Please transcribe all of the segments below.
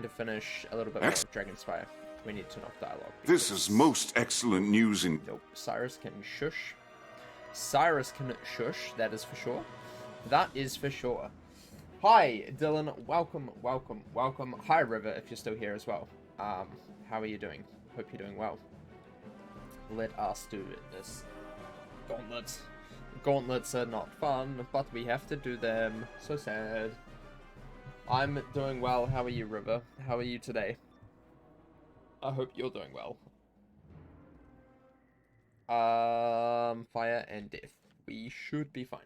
To finish a little bit more of Dragon's Fire. We need to knock dialogue. This is most excellent news in... Nope. Cyrus can shush. Cyrus can shush, that is for sure. That is for sure. Hi, Dylan. Welcome, welcome, welcome. Hi, River, if you're still here as well. How are you doing? Hope you're doing well. Let us do this. Gauntlets. Gauntlets are not fun, but we have to do them. So sad. I'm doing well. How are you, River? How are you today? I hope you're doing well. Fire and death. We should be fine.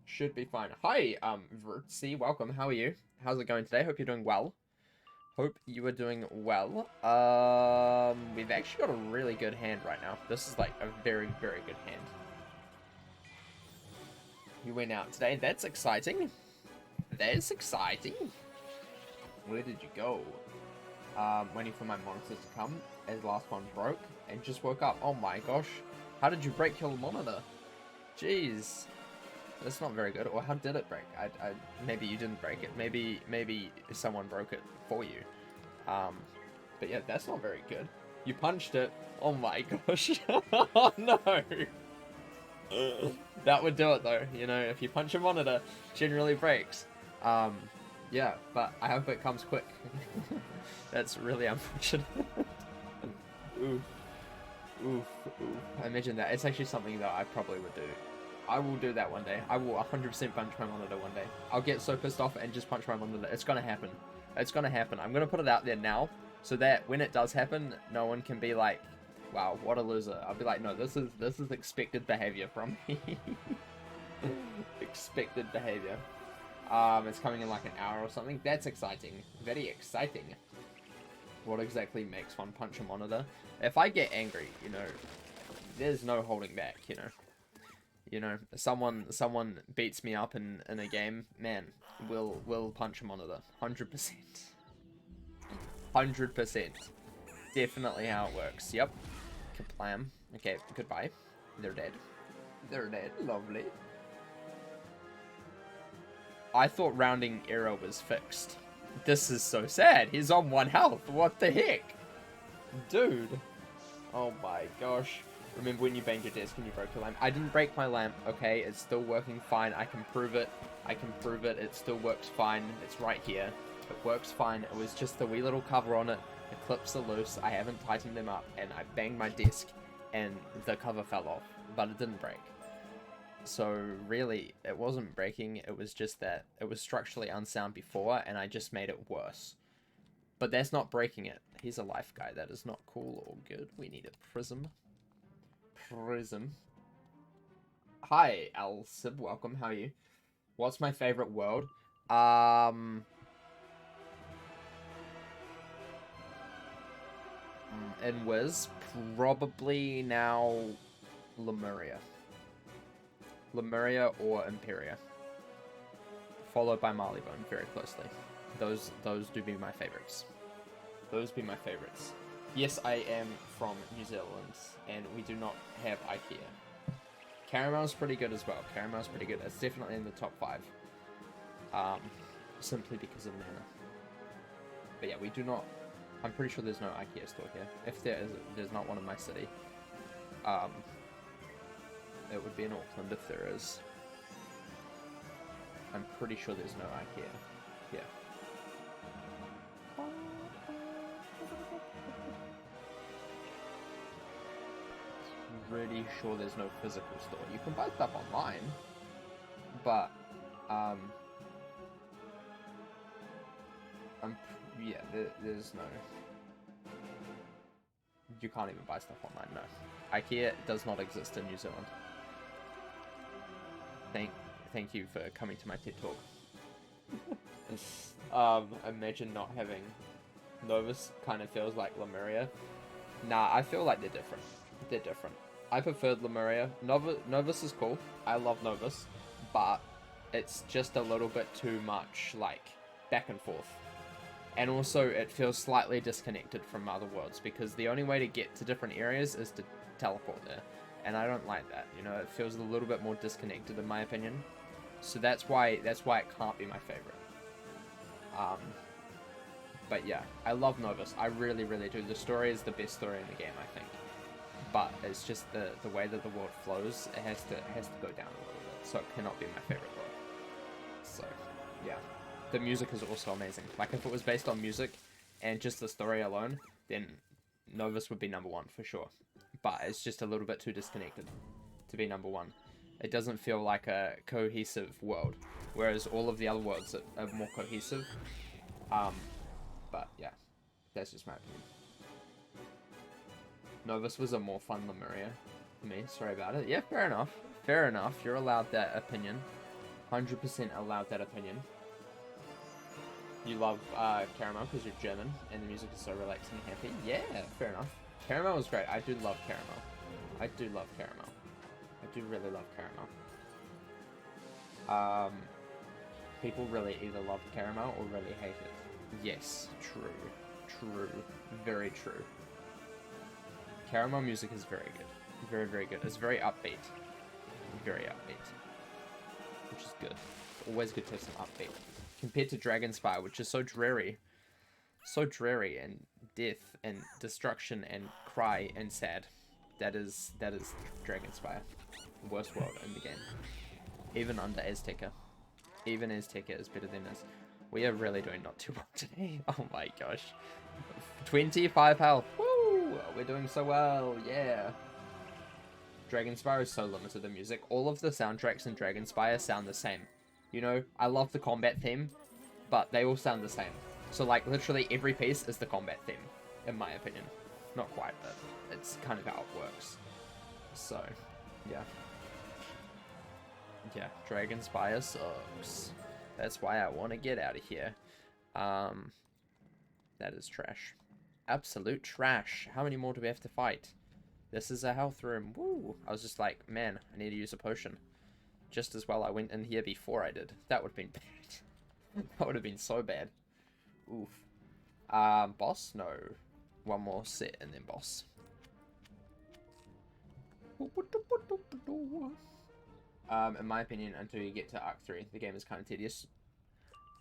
Should be fine. Hi, Vertzi. Welcome. How are you? How's it going today? Hope you're doing well. Hope you are doing well. We've actually got a really good hand right now. This is like a very, very good hand. You went out today. That's exciting. That is exciting. Where did you go? Waiting for my monitors to come as the last one broke and just woke up. Oh my gosh. How did you break your monitor? Jeez. That's not very good. Or how did it break? Maybe you didn't break it. Maybe someone broke it for you. But yeah, that's not very good. You punched it. Oh my gosh. Oh no. That would do it though. You know, if you punch a monitor, it generally breaks. Yeah, but I hope it comes quick. That's really unfortunate. Oof. Oof. Oof. Imagine that. It's actually something that I probably would do. I will do that one day. I will 100% punch my monitor one day. I'll get so pissed off and just punch my monitor. It's gonna happen. It's gonna happen. I'm gonna put it out there now, so that when it does happen, no one can be like, wow, what a loser. I'll be like, no, this is expected behavior from me. Expected behavior. It's coming in like an hour or something. That's exciting. Very exciting. What exactly makes one punch a monitor? If I get angry, you know, there's no holding back, you know. You know, someone beats me up in a game, man, we'll punch a monitor. 100%. 100%. Definitely how it works. Yep. Kaplam. Okay, goodbye. They're dead. They're dead. Lovely. I thought rounding error was fixed. This is so sad. He's on 1 health. What the heck? Dude. Oh my gosh. Remember when you banged your desk and you broke your lamp? I didn't break my lamp, okay? It's still working fine. I can prove it. I can prove it. It still works fine. It's right here. It works fine. It was just a wee little cover on it. The clips are loose. I haven't tightened them up. And I banged my desk and the cover fell off. But it didn't break. So really, it wasn't breaking. It was just that it was structurally unsound before and I just made it worse. But that's not breaking it. He's a life guy. That is not cool or good. We need a prism. Prism. Hi, Alsib. Welcome. How are you? What's my favorite world? In Wiz, probably now Lemuria. Lemuria or Imperia. Followed by Marleybone very closely. Those do be my favorites. Those be my favorites. Yes, I am from New Zealand, and we do not have IKEA. Caramel's pretty good as well. Caramel's pretty good. It's definitely in the top 5. Simply because of mana. But yeah, we do not... I'm pretty sure there's no IKEA store here. If there is, there's not one in my city. It would be in Auckland if there is. I'm pretty sure there's no IKEA. Yeah. Pretty sure there's no physical store. You can buy stuff online, but yeah, there's no. You can't even buy stuff online. No, IKEA does not exist in New Zealand. Thank you for coming to my TED talk. Imagine not having Novus. Kind of feels like Lemuria. Nah, I feel like they're different. They're different. I preferred Lemuria. Novus is cool. I love Novus, but it's just a little bit too much, like, back and forth. And also, it feels slightly disconnected from other worlds, because the only way to get to different areas is to teleport there. And I don't like that, you know, it feels a little bit more disconnected in my opinion. So that's why it can't be my favorite. But yeah, I love Novus. I really, really do. The story is the best story in the game, I think. But it's just the way that the world flows. It has to go down a little bit, so it cannot be my favorite world. So yeah, the music is also amazing. Like if it was based on music and just the story alone, then Novus would be #1 for sure. But it's just a little bit too disconnected to be #1. It doesn't feel like a cohesive world, whereas all of the other worlds are more cohesive. But yeah, that's just my opinion. Novus was a more fun Lemuria for me. Sorry about it. Yeah, fair enough. Fair enough. You're allowed that opinion. 100% allowed that opinion. You love Caramel because you're German and the music is so relaxing and happy. Yeah, fair enough. Caramel was great. I do love Caramel. I do love Caramel. I do really love Caramel. People really either love Caramel or really hate it. Yes, true. True. Very true. Caramel music is very good. Very, very good. It's very upbeat. Very upbeat. Which is good. Always good to have some upbeat. Compared to Dragonspire, which is so dreary. So dreary and death and destruction and cry and sad. That is Dragonspire. Worst world in the game. Even under Azteca. Even Azteca is better than this. We are really doing not too well today. Oh my gosh. 25 health. Woo! We're doing so well. Yeah. Dragonspire is so limited in music. All of the soundtracks in Dragonspire sound the same. You know, I love the combat theme, but they all sound the same. So like literally every piece is the combat theme, in my opinion. Not quite, but it's kind of how it works. So, yeah. Yeah, Dragonspire sucks. That's why I want to get out of here. That is trash. Absolute trash. How many more do we have to fight? This is a health room. Woo! I was just like, man, I need to use a potion. Just as well I went in here before I did. That would have been bad. That would have been so bad. Oof. Boss? No. One more set and then boss. In my opinion, until you get to Arc 3, the game is kind of tedious.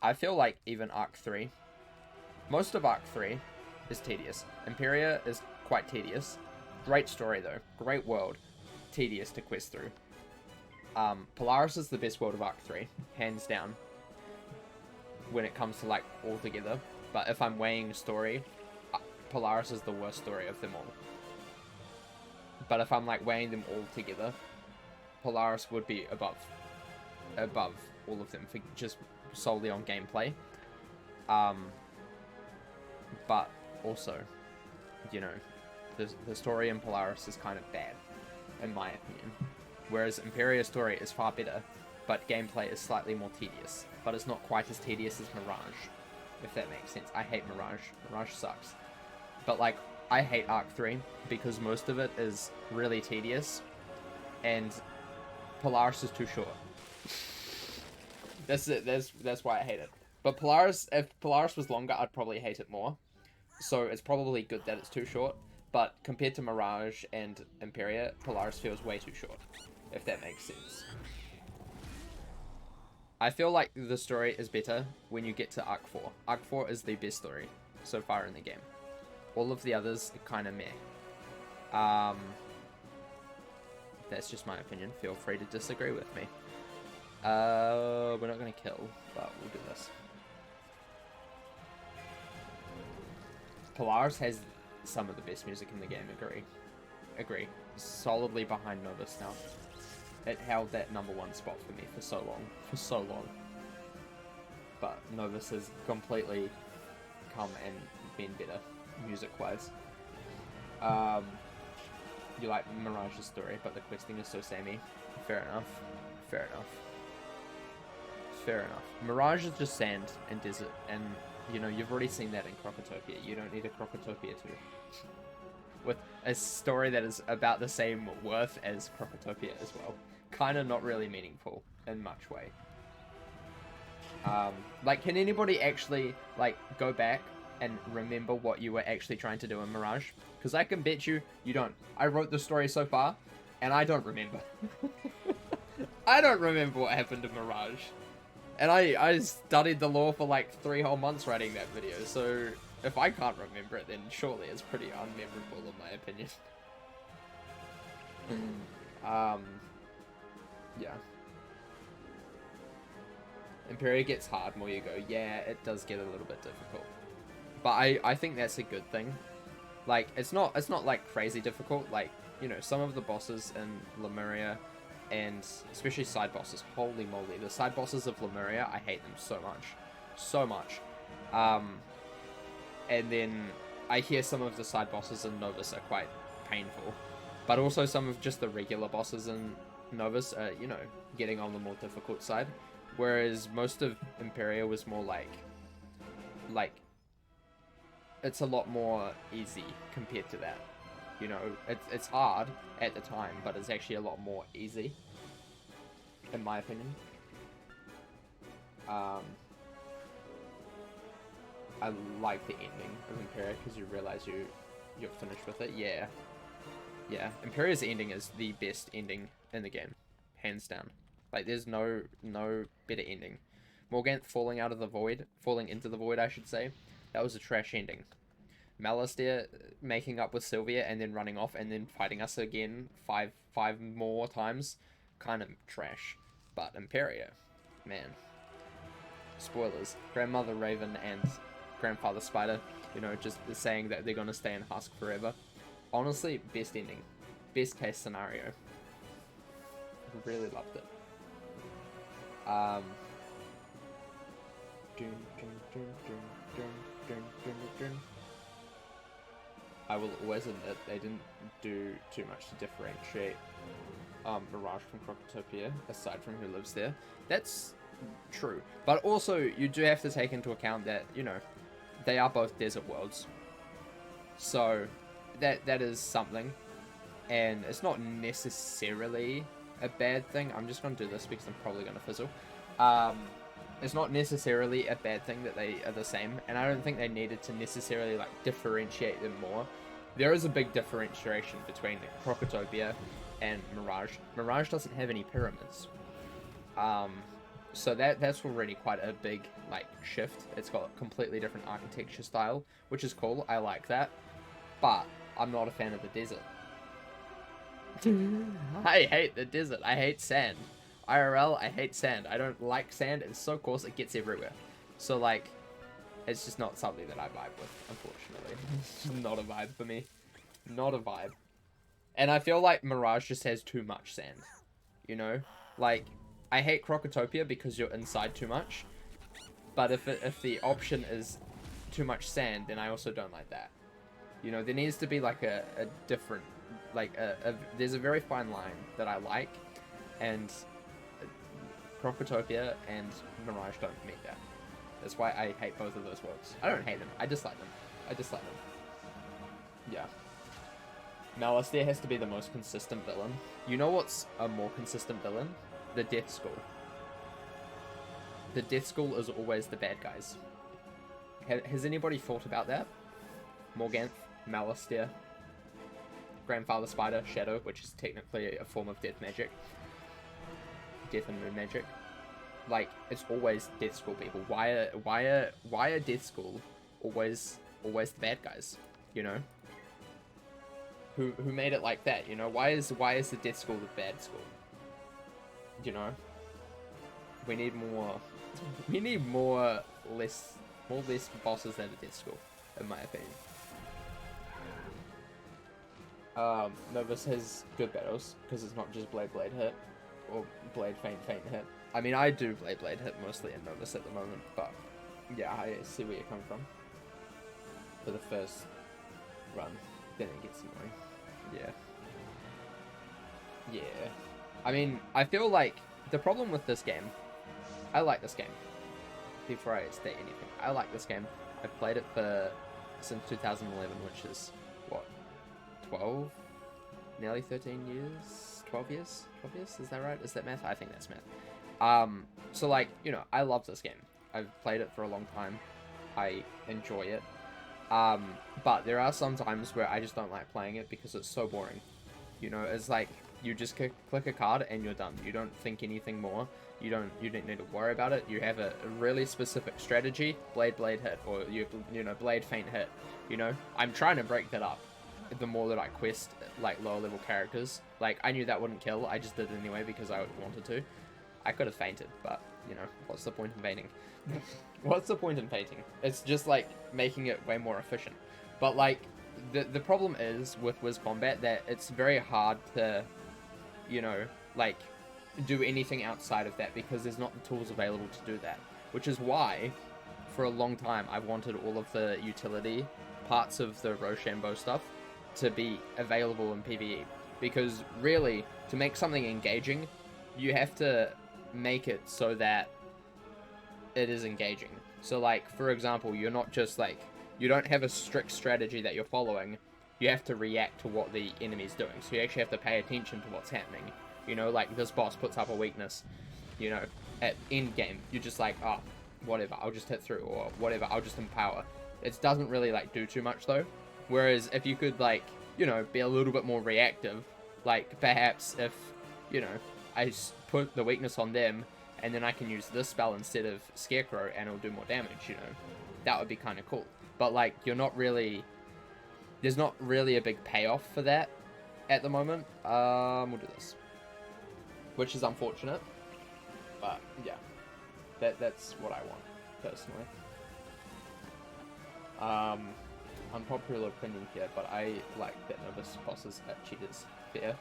I feel like even Arc 3, most of Arc 3 is tedious. Imperia is quite tedious. Great story though. Great world. Tedious to quest through. Polaris is the best world of Arc 3, hands down. When it comes to like all together. But if I'm weighing story, Polaris is the worst story of them all. But if I'm like weighing them all together, Polaris would be above all of them for just solely on gameplay. But also, you know, the story in Polaris is kind of bad, in my opinion. Whereas Imperia's story is far better, but gameplay is slightly more tedious. But it's not quite as tedious as Mirage, if that makes sense. I hate Mirage. Mirage sucks. But like, I hate Arc 3 because most of it is really tedious, and Polaris is too short. That's it. That's why I hate it. But Polaris, if Polaris was longer, I'd probably hate it more. So it's probably good that it's too short. But compared to Mirage and Imperia, Polaris feels way too short, if that makes sense. I feel like the story is better when you get to Arc 4. Arc 4 is the best story so far in the game. All of the others are kind of meh. That's just my opinion. Feel free to disagree with me. We're not going to kill, but we'll do this. Polaris has some of the best music in the game, agree. Solidly behind Novus now. It held that #1 spot for me for so long. But Novus has completely come and been better, music-wise. You like Mirage's story, but the questing is so samey. Fair enough. Mirage is just sand and desert, and you know, you've already seen that in Crocotopia. You don't need a Crocotopia 2. With a story that is about the same worth as Crocotopia as well. Kind of not really meaningful in much way. Like, can anybody actually, like, go back and remember what you were actually trying to do in Mirage? Because I can bet you don't. I wrote the story so far, and I don't remember. I don't remember what happened in Mirage. And I studied the lore for like 3 whole months writing that video, so if I can't remember it, then surely it's pretty unmemorable in my opinion. Yeah. Imperia gets hard more you go. Yeah, it does get a little bit difficult. But I think that's a good thing. Like, it's not like crazy difficult. Like, you know, some of the bosses in Lemuria, and especially side bosses, holy moly, the side bosses of Lemuria, I hate them so much. So much. And then I hear some of the side bosses in Novus are quite painful. But also some of just the regular bosses in Novus are, you know, getting on the more difficult side. Whereas most of Imperia was more like it's a lot more easy compared to that. You know, it's hard at the time, but it's actually a lot more easy, in my opinion. I like the ending of Imperia because you realize you're finished with it. Yeah. Yeah, Imperia's ending is the best ending in the game, hands down. Like, there's no better ending. Morganth falling into the void, I should say. That was a trash ending. Malastare making up with Sylvia and then running off and then fighting us again five more times, kind of trash. But Imperia, man. Spoilers. Grandmother Raven and Grandfather Spider, you know, just saying that they're gonna stay in Husk forever. Honestly, best ending. Best case scenario. Really loved it. I will always admit they didn't do too much to differentiate Mirage from Crocotopia, aside from who lives there. That's true. But also, you do have to take into account that, you know, they are both desert worlds. So, that is something. And it's not necessarily a bad thing. I'm just going to do this because I'm probably going to fizzle. It's not necessarily a bad thing that they are the same, and I don't think they needed to necessarily like differentiate them more. There is a big differentiation between Crocotopia and Mirage. Mirage doesn't have any pyramids, so that's already quite a big like shift. It's got a completely different architecture style, which is cool. I like that, but I'm not a fan of the desert. I hate the desert. I hate sand. IRL, I hate sand. I don't like sand. It's so coarse, it gets everywhere. So, like, it's just not something that I vibe with, unfortunately. It's just not a vibe for me. Not a vibe. And I feel like Mirage just has too much sand. You know? Like, I hate Crocotopia because you're inside too much. But if the option is too much sand, then I also don't like that. You know, there needs to be, like, a different... Like, there's a very fine line that I like. And... Crocotopia and Mirage don't meet that. That's why I hate both of those worlds. I don't hate them. I dislike them. Yeah. Malastare has to be the most consistent villain. You know what's a more consistent villain? The Death School. The Death School is always the bad guys. Has anybody thought about that? Morganth, Malastare, Grandfather Spider, Shadow, which is technically a form of death magic. Death and moon magic. Like, it's always Death School people. Why are Death School always the bad guys? You know? Who made it like that? You know? Why is the Death School the bad school? You know? We need more less bosses than the Death School, in my opinion. Novus has good battles because it's not just Blade hit. Or Blade Feint hit. I mean, I do Blade hit mostly in Novus at the moment, but yeah, I see where you're coming from. For the first run, then it gets annoying. Yeah. I mean, I feel like the problem with this game, I like this game. Before I state anything, I like this game. I've played it since 2011, which is, what, 12? Nearly 13 years? 12 years? 12 years? Is that right? Is that math? I think that's math. So, like, you know, I love this game. I've played it for a long time. I enjoy it. But there are some times where I just don't like playing it because it's so boring. You know, it's like, You just click a card and you're done. You don't think anything more. You don't need to worry about it. You have a really specific strategy: blade hit, or you know, blade feint hit. You know, I'm trying to break that up. The more that I quest like lower level characters, like I knew that wouldn't kill. I just did it anyway because I wanted to. I could have fainted, but you know, what's the point in fainting? What's the point in fainting? It's just like making it way more efficient. But like the problem is with Wiz Combat that it's very hard to, you know, like do anything outside of that because there's not the tools available to do that. Which is why, for a long time, I wanted all of the utility parts of the Rochambeau stuff to be available in PvE. Because really, to make something engaging, you have to make it so that it is engaging. So like, for example, you're not just like, you don't have a strict strategy that you're following. You have to react to what the enemy's doing. So you actually have to pay attention to what's happening. You know, like this boss puts up a weakness, you know, at end game. You're just like, oh, whatever, I'll just hit through, or whatever, I'll just empower. It doesn't really like do too much though. Whereas if you could like, you know, be a little bit more reactive, like perhaps if, you know, I put the weakness on them and then I can use this spell instead of Scarecrow and it'll do more damage, you know, that would be kind of cool. But like, you're not really, there's not really a big payoff for that at the moment. We'll do this, which is unfortunate, but yeah, that's what I want personally. Unpopular opinion here, but I like that Novus bosses are cheaters. Fair.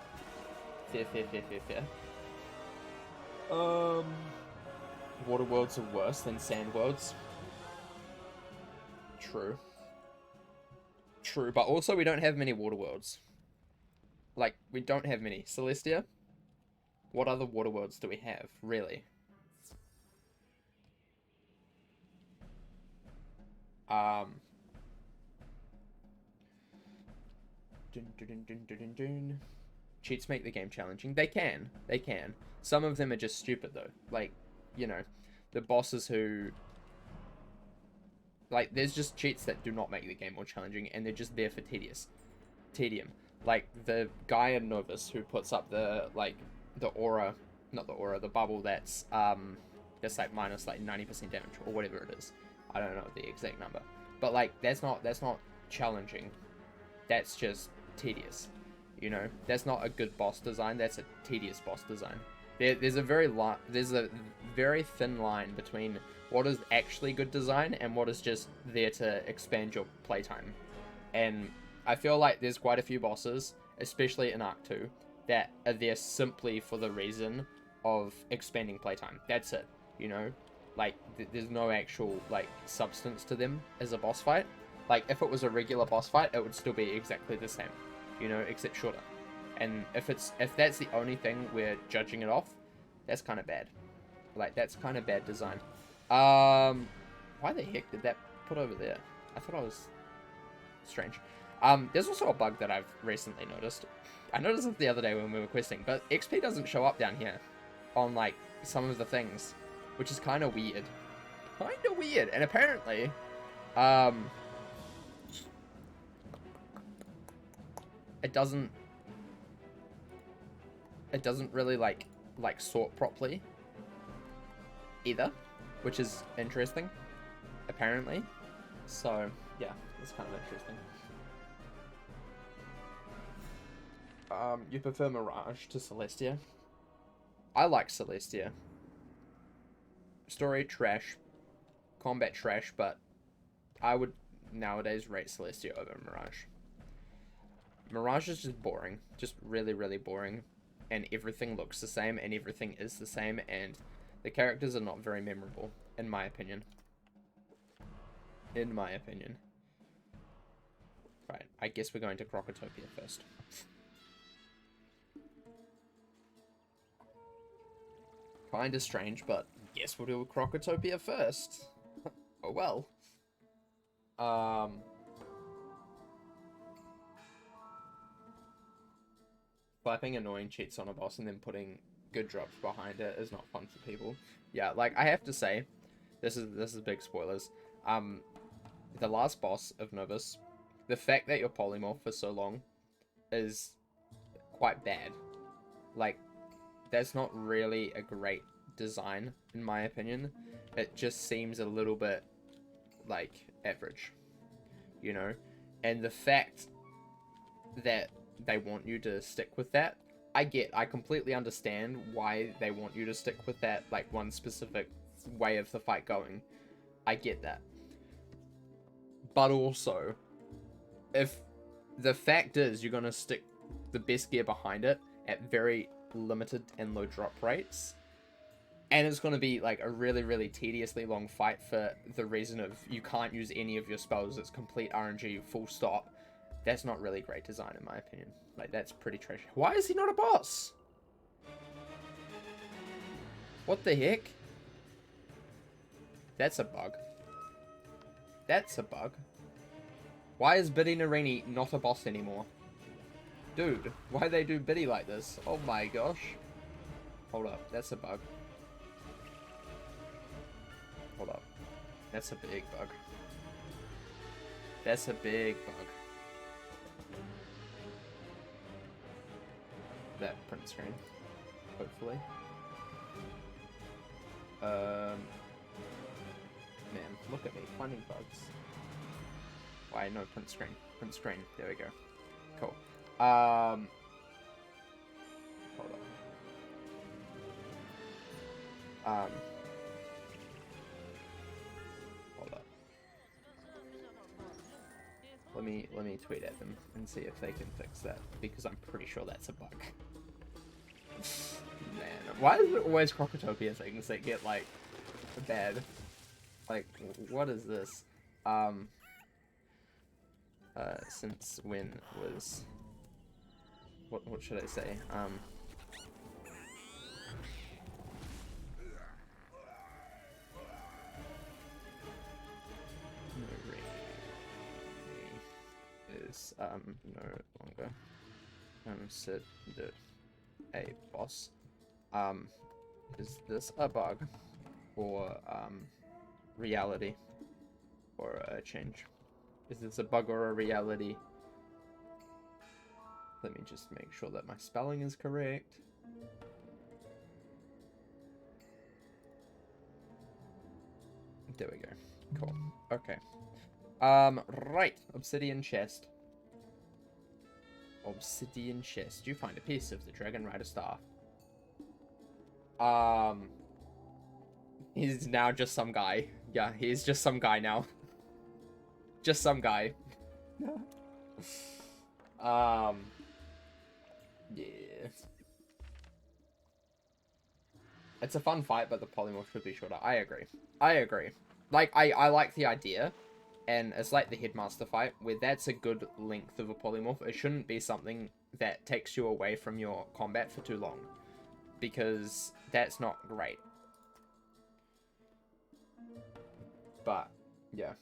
Water worlds are worse than sand worlds. True, but also we don't have many water worlds. Like, we don't have many. Celestia? What other water worlds do we have, really? Cheats make the game challenging. They can. Some of them are just stupid, though. Like, you know, the bosses who... Like, there's just cheats that do not make the game more challenging, and they're just there for tedium. Like, the guy in Novus who puts up the, like, the aura... Not the aura, the bubble that's like, minus, like, 90% damage, or whatever it is. I don't know the exact number. But, like, that's not challenging. That's just tedious. You know? That's not a good boss design, that's a tedious boss design. There's a very thin line between what is actually good design and what is just there to expand your playtime. And I feel like there's quite a few bosses, especially in Arc 2, that are there simply for the reason of expanding playtime. That's it, you know? Like, there's no actual, like, substance to them as a boss fight. Like, if it was a regular boss fight, it would still be exactly the same, you know, except shorter. And if that's the only thing we're judging it off, that's kind of bad. Like, that's kind of bad design. Why the heck did that put over there? I thought I was strange. There's also a bug that I've recently noticed. I noticed it the other day when we were questing, but XP doesn't show up down here on, like, some of the things, which is kind of weird. And apparently, it doesn't really like sort properly either, which is interesting, apparently. So yeah, it's kind of interesting. You prefer Mirage to Celestia? I like Celestia. Story trash, combat trash, but I would nowadays rate Celestia over Mirage. Mirage is just boring, just really, really boring, and everything looks the same, and everything is the same, and the characters are not very memorable, in my opinion. Right, I guess we're going to Crocotopia first. Kinda strange, but guess we'll do Crocotopia first. Oh well. Slapping annoying cheats on a boss and then putting good drops behind it is not fun for people. Yeah, like, I have to say, this is big spoilers. The last boss of Novus, the fact that you're polymorph for so long is quite bad. Like, that's not really a great design, in my opinion. It just seems a little bit, like, average, you know? And the fact that they want you to stick with that, I completely understand why they want you to stick with that, like, one specific way of the fight going. I get that. But also, if the fact is you're gonna stick the best gear behind it at very limited and low drop rates, and it's gonna be like a really, really tediously long fight for the reason of you can't use any of your spells, it's complete RNG, full stop, that's not really great design in my opinion. Like, that's pretty trash. Why is he not a boss? What the heck? That's a bug. That's a bug. Why is Biddy Narini not a boss anymore? Dude, why they do Biddy like this? Oh my gosh. Hold up, that's a bug. Hold up. That's a big bug. That's a big bug. That print screen. Hopefully. Man, look at me finding bugs. Why no print screen? Print screen. There we go. Cool. Hold up. Hold up. Let me tweet at them and see if they can fix that, because I'm pretty sure that's a bug. Man, why is it always Crocotopia things that get like bad? Like, what is this? Since when was what should I say? Is no longer considered a boss. Is this a bug or reality or a change? Is this a bug or a reality? Let me just make sure that my spelling is correct. There we go. Cool. Okay. Right. Obsidian chest. Obsidian chest. You find a piece of the Dragon Rider staff. He's now just some guy. Yeah, he's just some guy now. Just some guy. Yeah. It's a fun fight, but the polymorph should be shorter. I agree. I agree. Like, I like the idea, and it's like the Headmaster fight, where that's a good length of a polymorph. It shouldn't be something that takes you away from your combat for too long, because that's not great. But, yeah.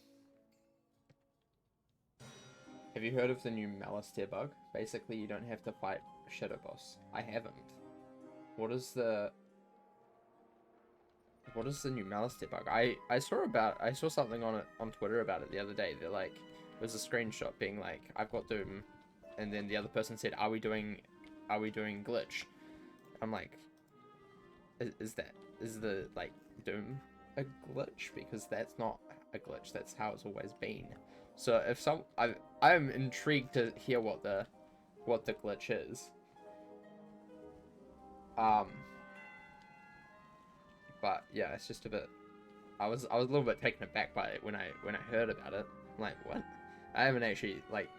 Have you heard of the new Malice tier bug? Basically, you don't have to fight Shadow Boss. I haven't. What is the new Malice tier bug? I saw something on Twitter about it the other day. They're like, it was a screenshot being like, I've got Doom, and then the other person said, are we doing glitch? I'm like, is the like Doom a glitch? Because that's not a glitch. That's how it's always been. So if I'm intrigued to hear what the glitch is. But yeah, it's just a bit. I was a little bit taken aback by it when I heard about it. I'm like, what? I haven't actually like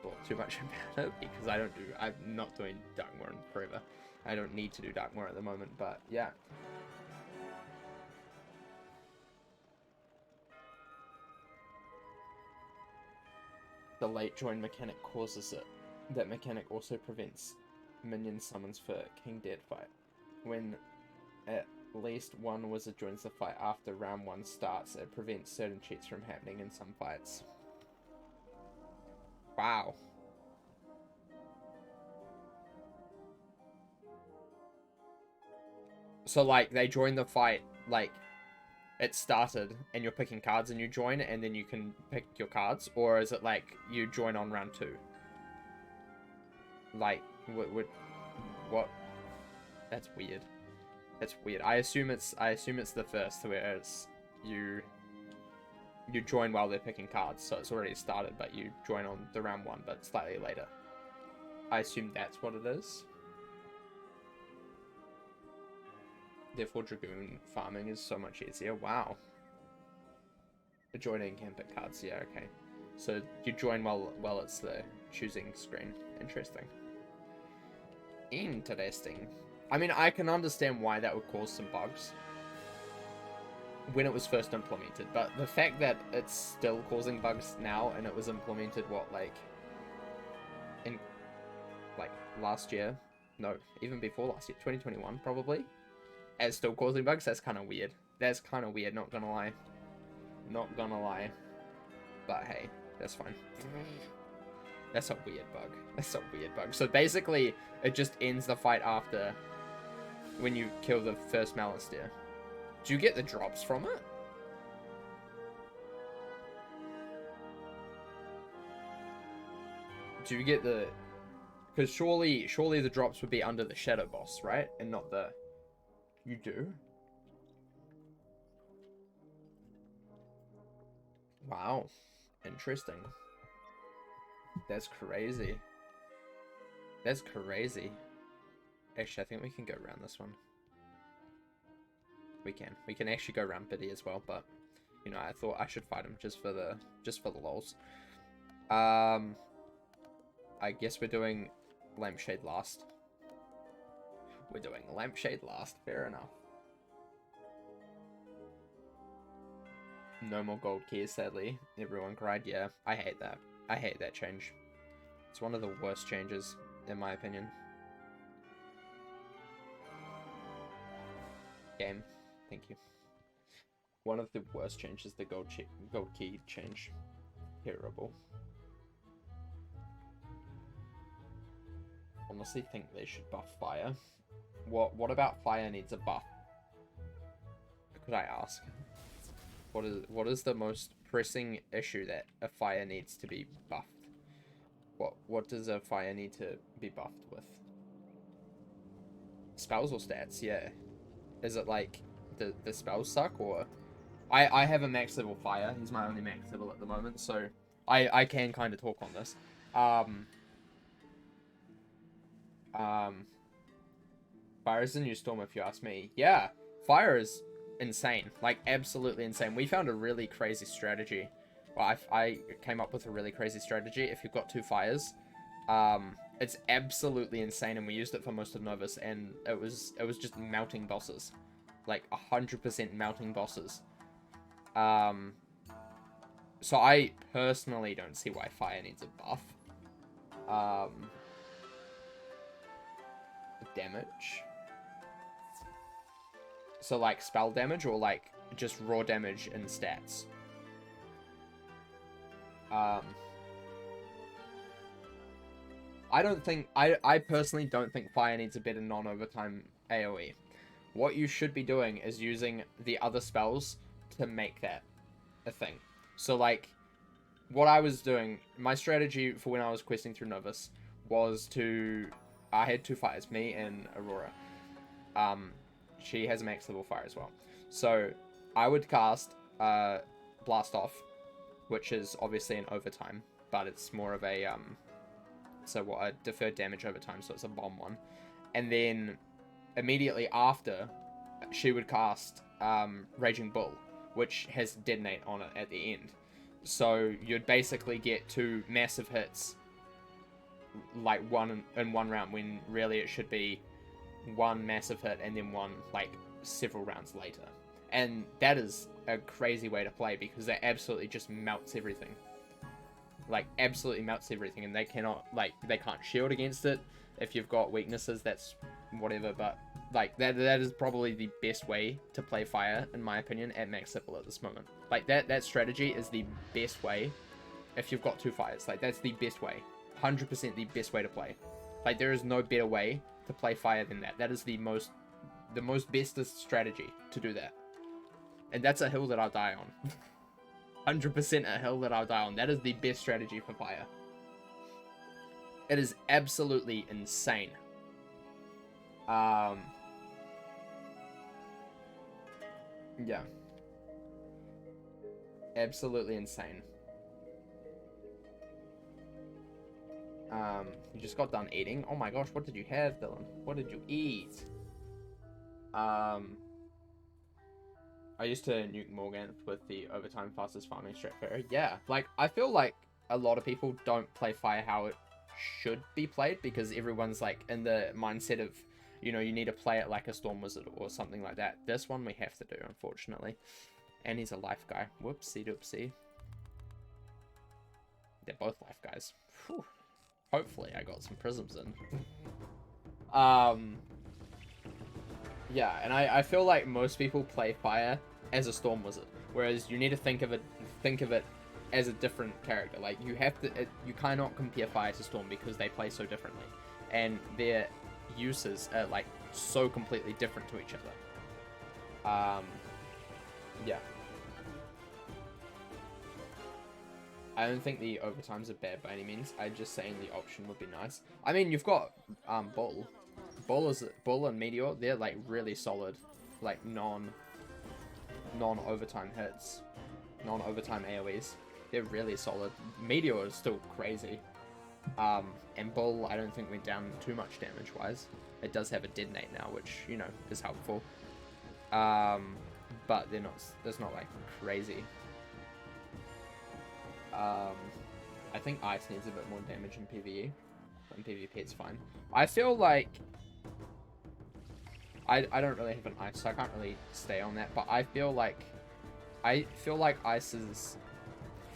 thought too much about it because I'm not doing Darkmoor forever. I don't need to do Darkmoor at the moment. But yeah. The late join mechanic causes it. That mechanic also prevents minion summons for King Dead fight. When at least one wizard joins the fight after round 1 starts, it prevents certain cheats from happening in some fights. Wow. So like they join the fight, like it started and you're picking cards and you join and then you can pick your cards, or is it like you join on round 2? Like what That's weird. That's weird. I assume it's the first, where it's you join while they're picking cards, so it's already started, but you join on the round 1, but slightly later. I assume that's what it is. Therefore, Dragoon farming is so much easier. Wow. Joining can pick cards. Yeah, okay. So you join while it's the choosing screen. Interesting. Interesting. I mean, I can understand why that would cause some bugs when it was first implemented, but the fact that it's still causing bugs now, and it was implemented, what, like, in, like, last year? No, even before last year, 2021, probably? And still causing bugs? That's kind of weird. That's kind of weird, not gonna lie. Not gonna lie. But hey, that's fine. That's a weird bug. That's a weird bug. So basically, it just ends the fight after when you kill the first Malisteer. Do you get the drops from it? Do you get the... Because surely the drops would be under the Shadow Boss, right? And not the... You do? Wow. Interesting. That's crazy. That's crazy. Actually, I think we can go around this one. We can. We can actually go around Biddy as well, but you know, I thought I should fight him just for the lols. I guess we're doing Lampshade last. We're doing Lampshade last. Fair enough. No more gold keys, sadly. Everyone cried. Yeah, I hate that. I hate that change. It's one of the worst changes, in my opinion. Game. Thank you. One of the worst changes, the gold key change. Terrible. Honestly think they should buff fire. What about fire needs a buff? Could I ask? What is the most pressing issue that a fire needs to be buffed? What does a fire need to be buffed with? Spells or stats? Yeah. Is it like the spells suck, or I have a max level fire. He's my only max level at the moment, so I can kind of talk on this. Fire is the new storm, if you ask me. Yeah, fire is insane, like absolutely insane. We found a really crazy strategy. Well, I came up with a really crazy strategy. If you've got 2 fires, it's absolutely insane, and we used it for most of Novus, and it was just melting bosses, like 100% melting bosses. So I personally don't see why fire needs a buff. Damage. So like spell damage, or like just raw damage in stats. I personally don't think fire needs a better non-overtime AoE. What you should be doing is using the other spells to make that a thing. So like, what I was doing, my strategy for when I was questing through Novus was to, I had 2 fires, me and Aurora. She has a max level fire as well. So I would cast Blast Off, which is obviously an overtime, but it's more of a a deferred damage over time, so it's a bomb one. And then immediately after, she would cast Raging Bull, which has Detonate on it at the end. So you'd basically get 2 massive hits, like one in one round, when really it should be 1 massive hit and then 1 like several rounds later. And that is a crazy way to play, because that absolutely just melts everything. Like, absolutely melts everything, and they cannot, like, they can't shield against it. If you've got weaknesses, that's whatever, but, like, that is probably the best way to play fire, in my opinion, at max level at this moment. Like, that strategy is the best way if you've got 2 fires. Like, that's the best way. 100% the best way to play. Like, there is no better way to play fire than that. That is the most bestest strategy to do that. And that's a hill that I'll die on. 100% a hill that I'll die on. That is the best strategy for fire. It is absolutely insane. Yeah. Absolutely insane. You just got done eating. Oh my gosh, what did you have, Dylan? What did you eat? I used to nuke Morgan with the overtime fastest farming strat fairy. Yeah, like, I feel like a lot of people don't play Fire how it should be played because everyone's, like, in the mindset of, you know, you need to play it like a Storm Wizard or something like that. This one we have to do, unfortunately. And he's a life guy. Whoopsie doopsie. They're both life guys. Whew. Hopefully I got some prisms in. Yeah, and I feel like most people play Fire as a Storm Wizard, whereas you need to think of it as a different character. Like, you have to, you cannot compare Fire to Storm because they play so differently, and their uses are like so completely different to each other. Yeah. I don't think the overtimes are bad by any means. I'm just saying the option would be nice. I mean, you've got Bull. Bull and Meteor, they're like really solid, like non-overtime hits, non-overtime AoEs. They're really solid. Meteor is still crazy. And Bull, I don't think went down too much damage-wise. It does have a detonate now, which, you know, is helpful. But it's not like crazy. I think Ice needs a bit more damage in PvE. In PvP, it's fine. I feel like I don't really have an Ice, so I can't really stay on that. But I feel like Ice is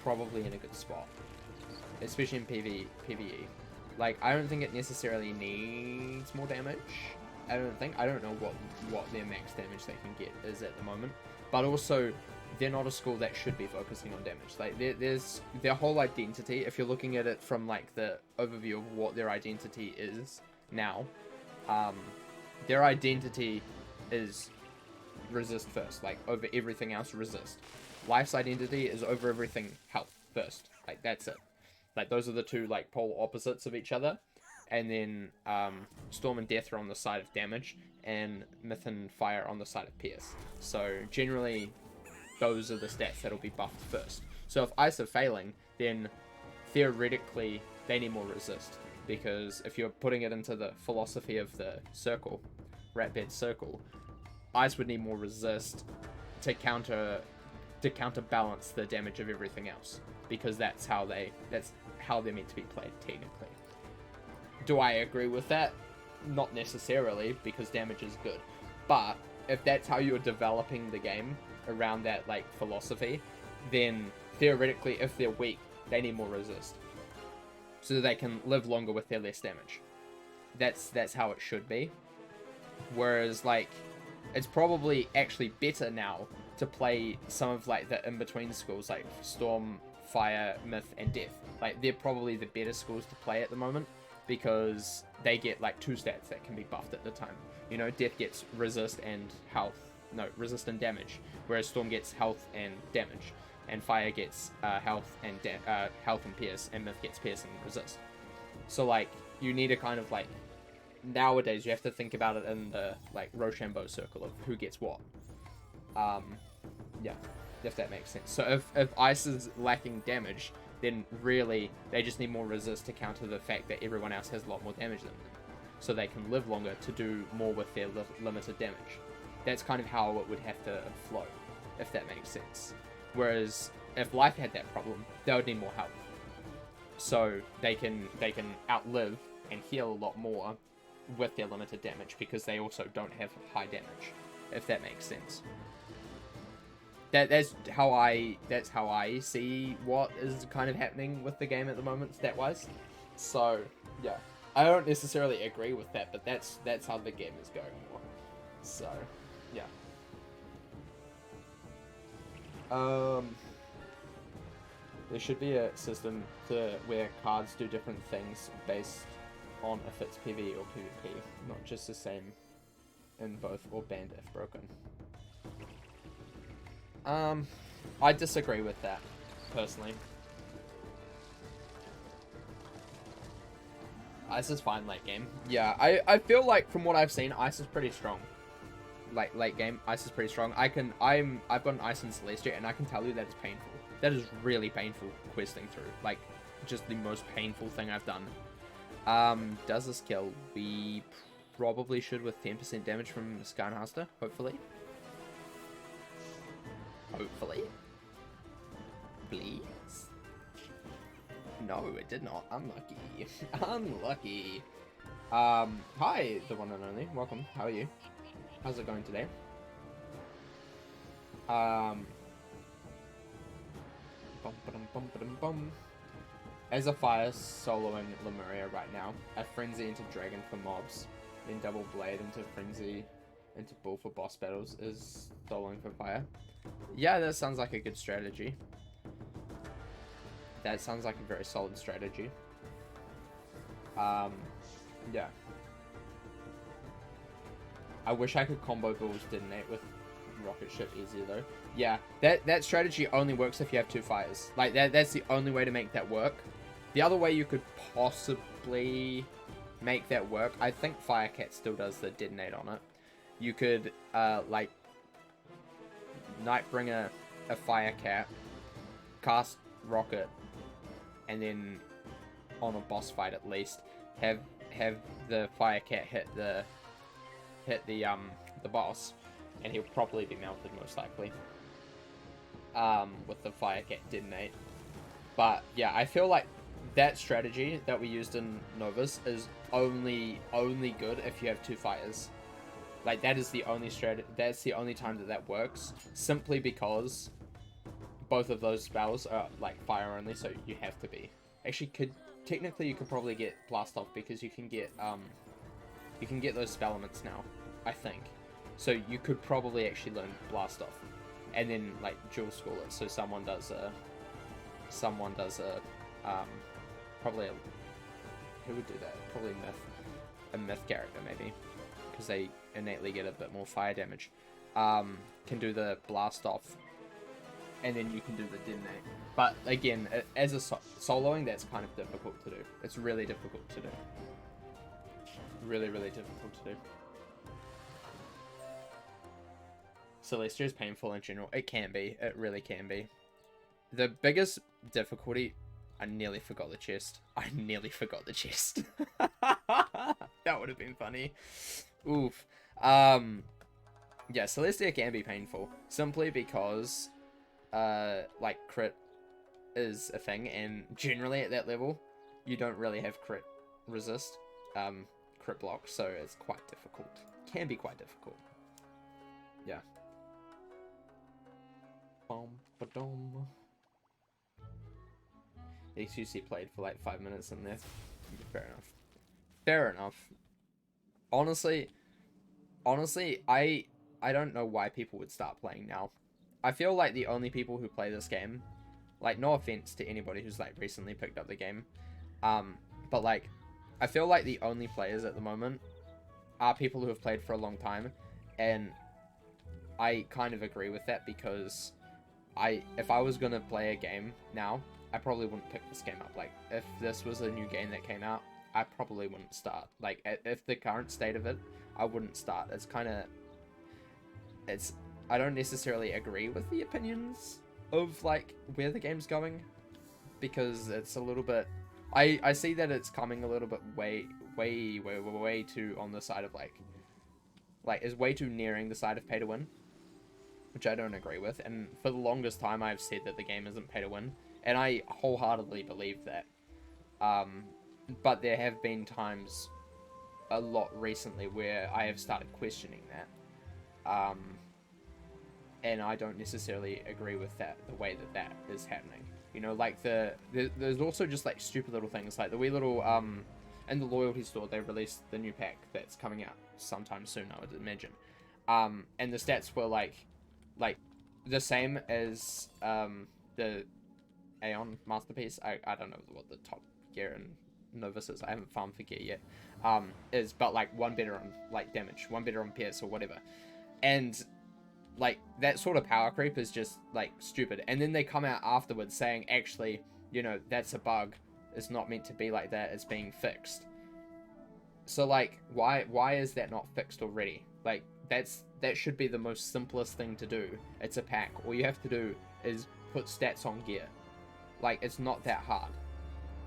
probably in a good spot, especially in PvE. Like, I don't think it necessarily needs more damage. I don't know what their max damage they can get is at the moment. But also, they're not a school that should be focusing on damage. Like, there's their whole identity, if you're looking at it from, like, the overview of what their identity is now, their identity is resist first. Like, over everything else, resist. Life's identity is over everything, health first. Like, that's it. Like, those are the two, like, polar opposites of each other. And then, Storm and Death are on the side of damage, and Myth and Fire on the side of Pierce. So, generally, those are the stats that'll be buffed first. So if Ice are failing, then theoretically they need more resist, because if you're putting it into the philosophy of the circle, Ratbed circle, Ice would need more resist to counterbalance the damage of everything else, because that's how they're meant to be played technically. Do I agree with that? Not necessarily, because damage is good, but if that's how you're developing the game around that, like, philosophy, then theoretically, if they're weak, they need more resist, so they can live longer with their less damage. That's how it should be. Whereas, like, it's probably actually better now to play some of, like, the in-between schools, like Storm, Fire, Myth, and Death. Like, they're probably the better schools to play at the moment, because they get, like, 2 stats that can be buffed at the time. You know, Death gets resist and health. No, resist and damage, whereas Storm gets health and damage, and Fire gets health and pierce, and Myth gets pierce and resist. So, like, you need to kind of, like, nowadays you have to think about it in the, like, Rochambeau circle of who gets what. Yeah, if that makes sense. So if Ice is lacking damage, then really they just need more resist to counter the fact that everyone else has a lot more damage than them, so they can live longer to do more with their limited damage. That's kind of how it would have to flow, if that makes sense. Whereas if Life had that problem, they would need more health, so they can outlive and heal a lot more with their limited damage, because they also don't have high damage, if that makes sense. That's how I see what is kind of happening with the game at the moment, stat-wise. So yeah, I don't necessarily agree with that, but that's how the game is going more. So yeah. There should be a system where cards do different things based on if it's PvE or PvP, not just the same in both, or banned if broken. I disagree with that, personally. Ice is fine late game. Yeah, I feel like from what I've seen, Ice is pretty strong. like late game, ice is pretty strong. I've got an ice in Celestia, and I can tell you that is painful. That is really painful questing through. Like, just the most painful thing I've done. Does this kill? We probably should with 10% damage from Skymaster, hopefully. Hopefully. Please. No, it did not. Unlucky. Unlucky. Hi, the one and only. Welcome. How are you? How's it going today? As a fire soloing Lemuria right now, a frenzy into dragon for mobs, then double blade into frenzy into bull for boss battles is soloing for fire. Yeah, that sounds like a good strategy. That sounds like a very solid strategy. Yeah. I wish I could combo Bull's Detonate with Rocket Ship easier though. Yeah, that strategy only works if you have 2 fires. Like, that's the only way to make that work. The other way you could possibly make that work, I think Firecat still does the Detonate on it. You could, like, Nightbringer a Firecat, cast Rocket, and then on a boss fight at least, have the Firecat hit the boss, and he'll probably be melted most likely. With the Firecat Detonate. But yeah, I feel like that strategy that we used in Novus is only good if you have 2 fires. Like, that is the only that's the only time that works, simply because both of those spells are like fire only, so you have to be. Actually, technically you could probably get Blast Off because you can get those spell elements now, I think. So you could probably actually learn Blast Off, and then like dual school it. So someone does a probably who would do that? Probably a myth character maybe, because they innately get a bit more fire damage. Can do the Blast Off, and then you can do the Detonate. But again, as a soloing, that's kind of difficult to do. It's really difficult to do. Really, really difficult to do. Celestia is painful in general. It can be. It really can be. The biggest difficulty... I nearly forgot the chest. I nearly forgot the chest. That would have been funny. Oof. Yeah, Celestia can be painful. Simply because, like, crit is a thing. And generally at that level, you don't really have crit resist. Crit block. So it's quite difficult. Can be quite difficult. Yeah. Bum-ba-dum. XQC played for like 5 minutes and that's fair enough. Fair enough. Honestly, I don't know why people would start playing now. I feel like the only people who play this game, like, no offense to anybody who's like recently picked up the game, but like, I feel like the only players at the moment are people who have played for a long time, and I kind of agree with that because if I was gonna play a game now, I probably wouldn't pick this game up. Like, if this was a new game that came out, I probably wouldn't start. Like, if the current state of it, I wouldn't start. It's kind of... I don't necessarily agree with the opinions of, like, where the game's going. Because it's a little bit... I see that it's coming a little bit way too on the side of, like, is way too nearing the side of pay to win. Which I don't agree with. And for the longest time, I've said that the game isn't pay to win. And I wholeheartedly believe that. But there have been times a lot recently where I have started questioning that. And I don't necessarily agree with that, the way that is happening. You know, like there's also just like stupid little things, like the wee little, in the loyalty store, they released the new pack that's coming out sometime soon, I would imagine. And the stats were like the same as, the Aeon Masterpiece. I don't know what the top gear in Novus is. I haven't farmed for gear yet. Is, but like 1 better on like damage, 1 better on PS or whatever. And like that sort of power creep is just like stupid. And then they come out afterwards saying, actually, you know, that's a bug. It's not meant to be like that. It's being fixed. So like, why is that not fixed already? Like, that's that should be the most simplest thing to do. It's a pack. All you have to do is put stats on gear. Like, it's not that hard.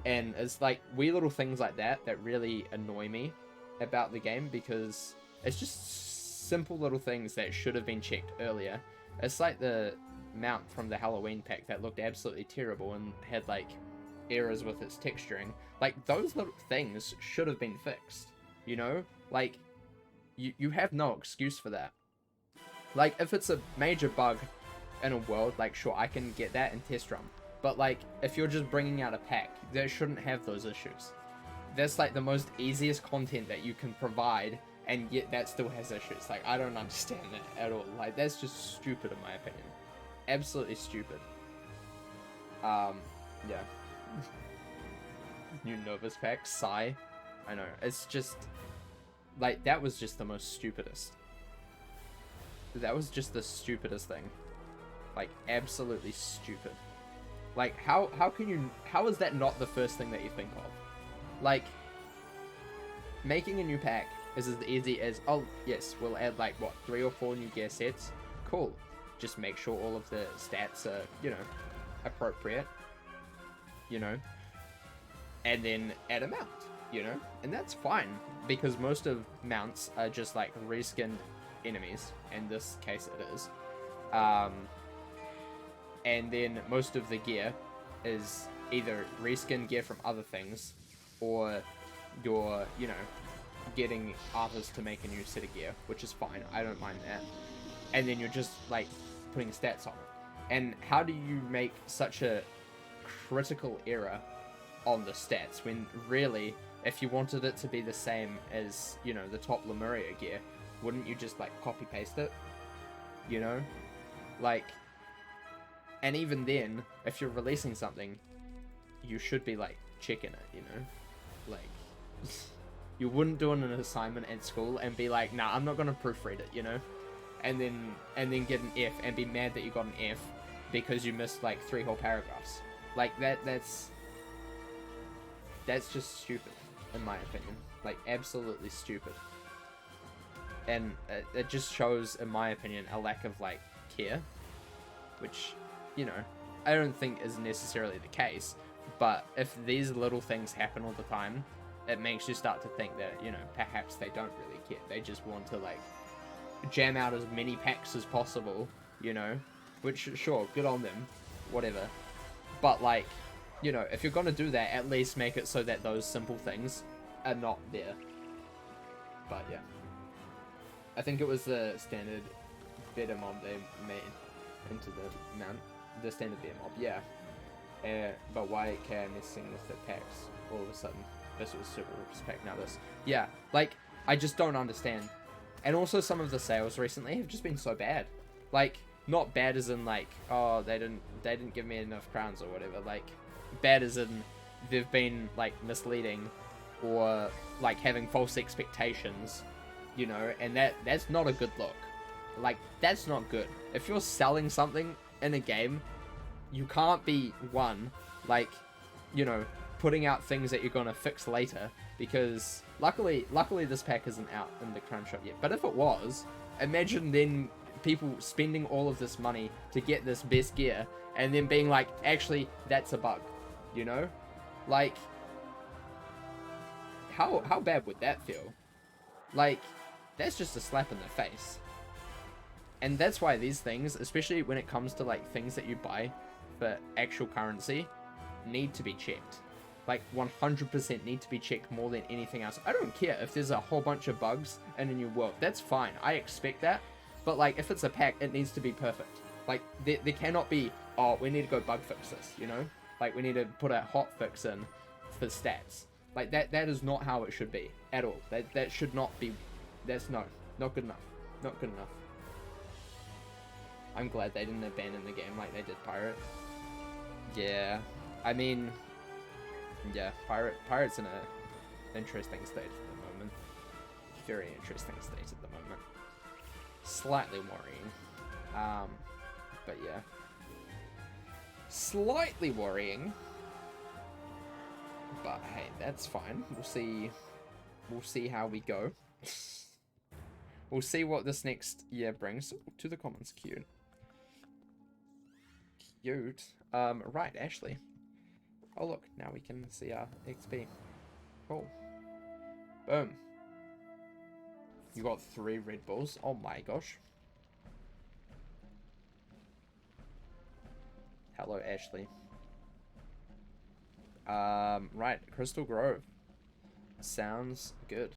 And it's like wee little things like that that really annoy me about the game, because it's just simple little things that should have been checked earlier. It's like the mount from the Halloween pack that looked absolutely terrible and had like errors with its texturing. Like, those little things should have been fixed, you know? Like, you have no excuse for that. Like, if it's a major bug in a world, like, sure, I can get that in test run. But, like, if you're just bringing out a pack, that shouldn't have those issues. That's, like, the most easiest content that you can provide, and yet that still has issues. Like, I don't understand that at all. Like, that's just stupid in my opinion. Absolutely stupid. Yeah. New Novus pack, sigh. I know, it's just... Like, that was just the most stupidest. That was just the stupidest thing. Like, absolutely stupid. Like, how is that not the first thing that you think of? Like, making a new pack is as easy as, oh, yes, we'll add, like, what, 3 or 4 new gear sets? Cool. Just make sure all of the stats are, you know, appropriate. You know? And then add a mount, you know? And that's fine, because most of mounts are just, like, reskinned enemies. In this case, it is. And then most of the gear is either reskin gear from other things, or you're, you know, getting artists to make a new set of gear, which is fine. I don't mind that. And then you're just, like, putting stats on it. And how do you make such a critical error on the stats when really, if you wanted it to be the same as, you know, the top Lemuria gear, wouldn't you just, like, copy paste it? You know? Like, and even then, if you're releasing something, you should be, like, checking it, you know? Like, you wouldn't do an assignment at school and be like, nah, I'm not gonna proofread it, you know? And then get an F and be mad that you got an F because you missed, like, 3 whole paragraphs. Like, that's just stupid, in my opinion. Like, absolutely stupid. And it just shows, in my opinion, a lack of, like, care, which, you know, I don't think is necessarily the case, but if these little things happen all the time, it makes you start to think that, you know, perhaps they don't really care. They just want to, like, jam out as many packs as possible, you know, which, sure, good on them, whatever. But, like, you know, if you're gonna do that, at least make it so that those simple things are not there. But, yeah. I think it was the standard better mob they made into the mount. The standard better mob, yeah. But why care messing with the packs all of a sudden? This was super pack, now this. Yeah, like, I just don't understand. And also some of the sales recently have just been so bad. Like, not bad as in, like, oh, they didn't give me enough crowns or whatever. Like, bad as in they've been, like, misleading or, like, having false expectations, you know, and that's not a good look. Like, that's not good. If you're selling something in a game, you can't be, one, like, you know, putting out things that you're gonna fix later, because luckily this pack isn't out in the Crown Shop yet. But if it was, imagine then people spending all of this money to get this best gear, and then being like, actually, that's a bug, you know? Like, how bad would that feel? Like, that's just a slap in the face. And that's why these things, especially when it comes to, like, things that you buy for actual currency, need to be checked. Like, 100% need to be checked more than anything else. I don't care if there's a whole bunch of bugs in a new world. That's fine. I expect that. But, like, if it's a pack, it needs to be perfect. Like, there cannot be, oh, we need to go bug fix this, you know? Like, we need to put a hot fix in for stats. Like, that is not how it should be. At all. That should not be... That's not good enough. Not good enough. I'm glad they didn't abandon the game like they did Pirate. Yeah. I mean... Yeah, Pirate's in a interesting state at the moment. Very interesting state at the moment. Slightly worrying. But yeah. Slightly worrying. But hey, that's fine. We'll see how we go. We'll see what this next year brings to the commons. Cute. Cute. Right, Ashley. Oh, look. Now we can see our XP. Cool. Boom. You got 3 Red Bulls. Oh my gosh. Hello, Ashley. Right. Crystal Grove. Sounds good.